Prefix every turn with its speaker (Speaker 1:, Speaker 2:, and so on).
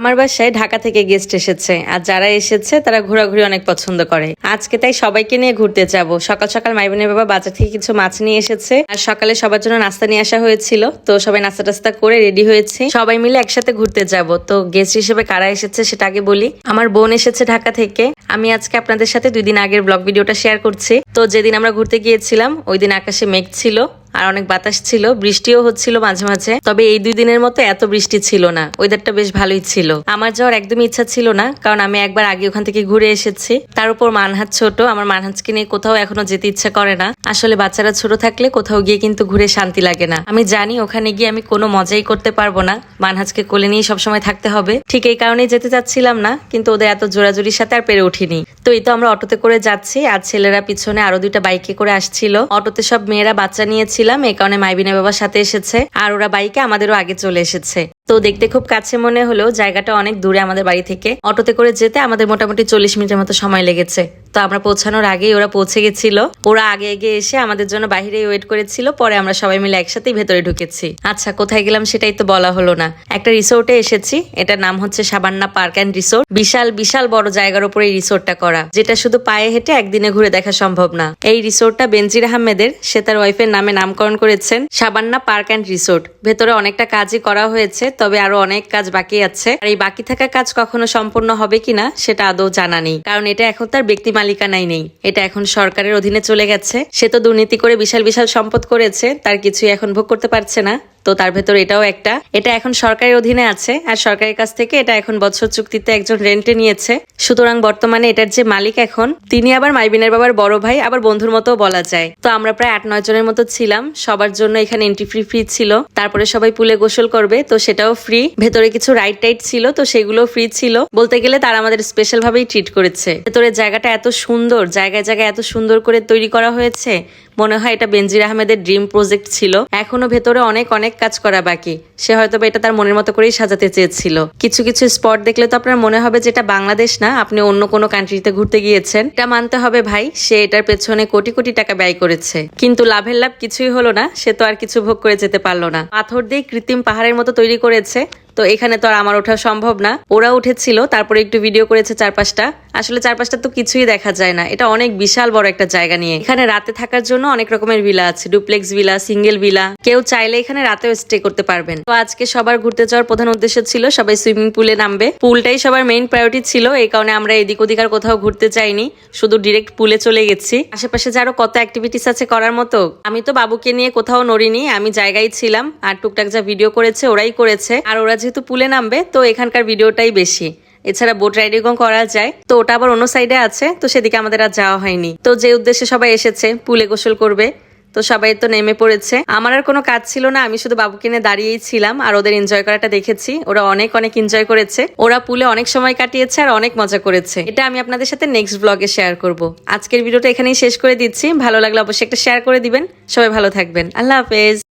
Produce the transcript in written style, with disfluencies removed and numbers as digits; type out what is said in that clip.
Speaker 1: আমার বাসায় ঢাকা থেকে গেস্ট এসেছে, আর যারা এসেছে তারা ঘোরাঘুরি অনেক পছন্দ করে। আজকে তাই সবাইকে নিয়ে ঘুরতে যাব। সকাল সকাল মাইবুনের বাবা বাজার থেকে কিছু মাছ নিয়ে এসেছে, আর সকালে সবার জন্য নাস্তা নিয়ে আসা হয়েছিল। তো সবাই নাস্তা টাস্তা করে রেডি হয়েছে, সবাই মিলে একসাথে ঘুরতে যাব। তো গেস্ট হিসেবে কারা এসেছে সেটা আগে বলি। আমার বোন এসেছে ঢাকা থেকে। আমি আজকে আপনাদের সাথে 2 দিন আগের ব্লগ ভিডিওটা শেয়ার করছি। তো যেদিন আমরা ঘুরতে গিয়েছিলাম ওই দিন আকাশে মেঘ ছিল আর অনেক বাতাস ছিল, বৃষ্টিও হচ্ছিল মাঝে মাঝে। তবে এই 2 দিনের মতো এত বৃষ্টি ছিল না, ওয়েদারটা বেশ ভালোই ছিল। আমার যাওয়ার একদমই ইচ্ছা ছিল না, কারণ আমি একবার আগে ওখান থেকে ঘুরে এসেছি। তার উপর মানহাজ ছোট, আমার মানহাজকে নিয়ে কোথাও এখনো যেতে ইচ্ছা করে না। আসলে বাচ্চারা ছোট থাকলে কোথাও গিয়ে কিন্তু ঘুরে শান্তি লাগে না। আমি জানি ওখানে গিয়ে আমি কোনো মজাই করতে পারবো না, মানহাজকে কোলে নিয়ে সবসময় থাকতে হবে। ঠিক এই কারণেই যেতে চাচ্ছিলাম না, কিন্তু ওদের এত জোরাজুরির সাথে আর পেরে উঠিনি। তো এই তো আমরা অটোতে করে যাচ্ছি, আর ছেলেরা পিছনে আরো 2টা বাইকে করে আসছিল। অটোতে সব মেয়েরা বাচ্চা নিয়েছিলাম, এই কারণে মাইবিনের বাবার সাথে এসেছে, আর ওরা বাইকে আমাদেরও আগে চলে এসেছে। তো দেখতে খুব কাছে মনে হলেও জায়গাটা অনেক দূরে আমাদের বাড়ি থেকে। অটোতে করে যেতে আমাদের মোটামুটি 40 মিনিটের মতো সময় লেগেছে। তো আমরা পৌঁছানোর আগেই ওরা পৌঁছে গেছিল। ওরা আগে এগিয়ে এসে আমাদের জন্য বাহিরেই ওয়েট করেছিল, পরে আমরা সবাই মিলে একসাথেই ভেতরে ঢুকেছি। আচ্ছা, কোথায় গেলাম সেটাই তো বলা হলো না। একটা রিসোর্টে এসেছি, এটার নাম হচ্ছে সাবান্না পার্ক অ্যান্ড রিসোর্ট। বিশাল বিশাল বড় জায়গার উপরে এই রিসোর্টটা করা, যেটা শুধু পায়ে হেঁটে একদিনে ঘুরে দেখা সম্ভব না। এই রিসোর্টটা বেনজির আহমেদের, সে তার ওয়াইফের নামে নামকরণ করেছেন সাবান্না পার্ক অ্যান্ড রিসোর্ট। ভেতরে অনেকটা কাজই করা হয়েছে, তবে আরো অনেক কাজ বাকি আছে। আর এই বাকি থাকা কাজ কখনো সম্পূর্ণ হবে কিনা সেটা আদৌ জানা নেই, কারণ এটা এখন তার ব্যক্তি মালিকানাই নেই। এটা এখন সরকারের অধীনে চলে গেছে। সে তো দুর্নীতি করে বিশাল বিশাল সম্পদ করেছে, তার কিছুই এখন ভোগ করতে পারছে না। তো তার ভেতর এটাও একটা। এটা এখন সরকারের অধীনে আছে, আর সরকারের কাছ থেকে এটা এখন বছর চুক্তিতে একজন রেন্টে নিয়েছে। সুতরাং বর্তমানে এটার যে মালিক এখন, তিনি আবার মাইবিনের বাবার বড় ভাই, আবার বন্ধুর মতো বলা যায়। তো আমরা প্রায় 8-9 জনের মতো ছিলাম। সবার জন্য এখানে এন্ট্রি ফ্রি ছিল। তারপরে সবাই পুলে গোসল করবে, তো সেটাও ফ্রি। ভেতরে কিছু রাইড টাইড ছিল, তো সেগুলো ফ্রি ছিল। বলতে গেলে তারা আমাদের স্পেশাল ভাবেই ট্রিট করেছে। ভেতরের জায়গাটা এত সুন্দর, জায়গায় জায়গায় এত সুন্দর করে তৈরি করা হয়েছে, মনে হয় এটা বেনজির আহমেদের ড্রিম প্রজেক্ট ছিল। এখনো ভেতরে অনেক অনেক কাজ করা বাকি। সে হয়তো এটা তার মনের মতো করেই সাজাতে চেয়েছিল। কিছু কিছু স্পট দেখলে তো আপনার মনে হবে যে এটা বাংলাদেশ না, আপনি অন্য কোনো কান্ট্রিতে ঘুরতে গিয়েছেন। এটা মানতে হবে ভাই, সে এটার পেছনে কোটি কোটি টাকা ব্যয় করেছে, কিন্তু লাভের লাভ কিছুই হলো না। সে তো আর কিছু ভোগ করে যেতে পারলো না। পাথর দিয়ে কৃত্রিম পাহাড়ের মতো তৈরি করেছে। তো এখানে তো আর আমার ওঠা সম্ভব না। ওরা উঠেছিল, তারপরে একটু ভিডিও করেছে চারপাশটা। আসলে চারপাশটা তো কিছুই দেখা যায় না, এটা অনেক বিশাল বড় একটা জায়গা নিয়ে। এখানে রাতে থাকার জন্য অনেক রকমের ভিলা আছে, ডুপ্লেক্স ভিলা, সিঙ্গেল ভিলা। কেউ চাইলে এখানে রাতেও স্টে করতে পারবেন। তো আজকে সবার ঘুরতে যাওয়ার প্রধান উদ্দেশ্য ছিল সবাই সুইমিং পুলে নামবে। পুলটাই সবার মেইন প্রায়োরিটি ছিল, এই কারণে আমরা এদিক ওদিক আর কোথাও ঘুরতে চাইনি, শুধু ডিরেক্ট পুলে চলে গেছি। আশেপাশে যে আরো কত অ্যাক্টিভিটিস আছে করার মতো। আমি তো বাবুকে নিয়ে কোথাও নড়িনি, আমি জায়গায় ছিলাম, আর টুকটাক যা ভিডিও করেছে ওরাই করেছে। আর ওরা যেহেতু পুলে নামবে, তো এখানকার ভিডিওটাই বেশি। এছাড়া বোট রাইডিংও করা যায়, তো ওটা আবার অন্য সাইডে আছে, তো সেদিকে আমাদের আর যাওয়া হয়নি। তো যে উদ্দেশ্যে সবাই এসেছে পুলে গোসল করবে, তো সবাই তো নেমে পড়েছে। আমার আর কোনো কাজ ছিল না, আমি শুধু বাবুকে নিয়ে দাঁড়িয়েই ছিলাম আর ওদের এনজয় করাটা দেখেছি। ওরা অনেক অনেক এনজয় করেছে, ওরা পুলে অনেক সময় কাটিয়েছে আর অনেক মজা করেছে। এটা আমি আপনাদের সাথে নেক্সট ব্লগে শেয়ার করব। আজকের ভিডিওটা এখানেই শেষ করে দিচ্ছি। ভালো লাগলে অবশ্যই একটা শেয়ার করে দিবেন। সবাই ভালো থাকবেন। আল্লাহ হাফেজ।